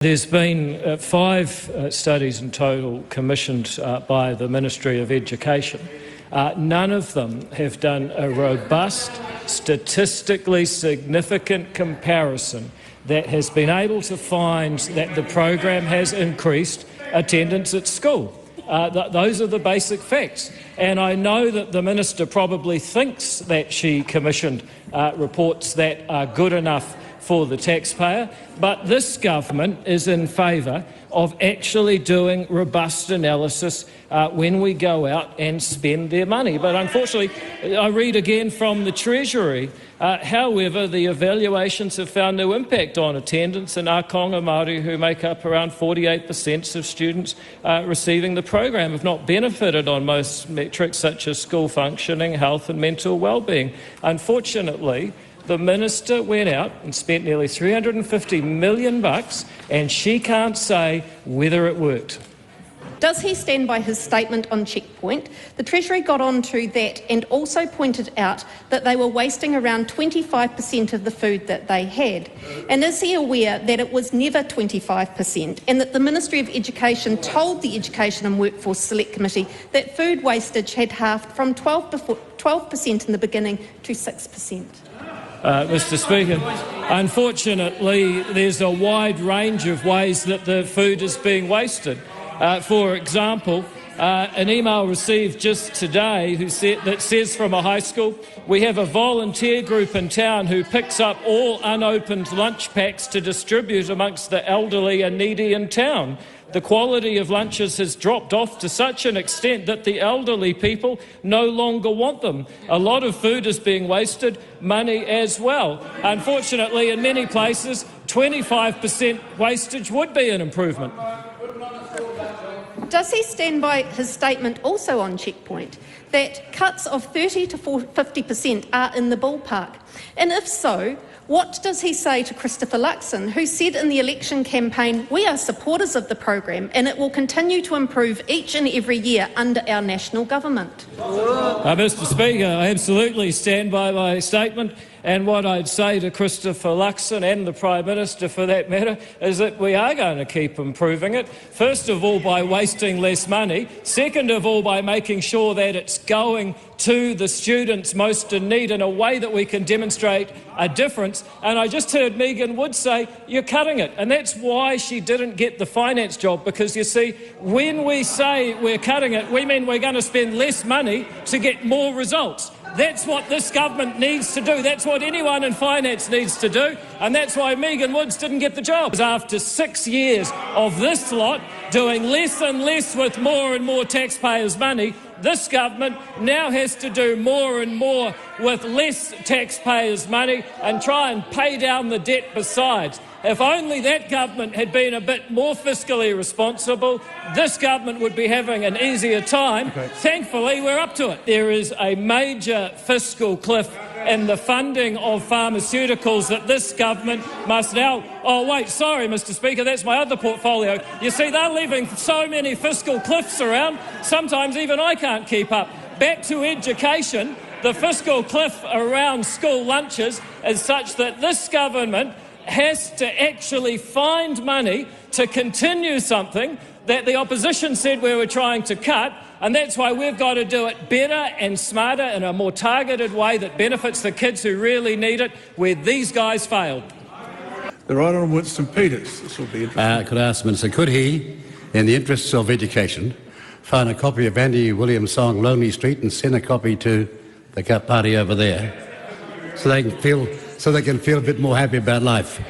There's been 5 studies in total commissioned by the Ministry of Education. None of them have done a robust, statistically significant comparison that has been able to find that the program has increased attendance at school. Those are the basic facts. And I know that the Minister probably thinks that she commissioned reports that are good enough for the taxpayer, but this government is in favour of actually doing robust analysis when we go out and spend their money. But unfortunately, I read again from the Treasury, however, the evaluations have found no impact on attendance in our Konga Māori, who make up around 48% of students receiving the program, have not benefited on most metrics such as school functioning, health and mental well-being. Unfortunately, the Minister went out and spent nearly $350 million and she can't say whether it worked. Does he stand by his statement on Checkpoint? The Treasury got onto that and also pointed out that they were wasting around 25% of the food that they had. And is he aware that it was never 25% and that the Ministry of Education told the Education and Workforce Select Committee that food wastage had halved from 12% in the beginning to 6%? Mr. Speaker, unfortunately, there's a wide range of ways that the food is being wasted. For example, an email received just today that says from a high school, we have a volunteer group in town who picks up all unopened lunch packs to distribute amongst the elderly and needy in town. The quality of lunches has dropped off to such an extent that the elderly people no longer want them. A lot of food is being wasted, money as well. Unfortunately, in many places, 25% wastage would be an improvement. Does he stand by his statement also on Checkpoint that cuts of 30 to 50% are in the ballpark? And if so, what does he say to Christopher Luxon, who said in the election campaign, we are supporters of the program and it will continue to improve each and every year under our national government? Mr. Speaker, I absolutely stand by my statement. And what I'd say to Christopher Luxon and the Prime Minister for that matter is that we are going to keep improving it. First of all, by wasting less money. Second of all, by making sure that it's going to the students most in need in a way that we can demonstrate a difference. And I just heard Megan Wood say, you're cutting it. And that's why she didn't get the finance job, because you see, when we say we're cutting it, we mean we're going to spend less money to get more results. That's what this government needs to do. That's what anyone in finance needs to do. And that's why Megan Woods didn't get the job. After 6 years of this lot doing less and less with more and more taxpayers' money, this government now has to do more and more with less taxpayers' money and try and pay down the debt besides. If only that government had been a bit more fiscally responsible, this government would be having an easier time. Okay. Thankfully, we're up to it. There is a major fiscal cliff in the funding of pharmaceuticals that this government must now... Oh, wait, sorry, Mr. Speaker, that's my other portfolio. You see, they're leaving so many fiscal cliffs around, sometimes even I can't keep up. Back to education, the fiscal cliff around school lunches is such that this government has to actually find money to continue something that the opposition said we were trying to cut, and that's why we've got to do it better and smarter in a more targeted way that benefits the kids who really need it, where these guys failed. The Right Honourable Winston Peters. This will be interesting. Could I ask the Minister, could he, in the interests of education, find a copy of Andy Williams' song Lonely Street and send a copy to the party over there so they can feel a bit more happy about life?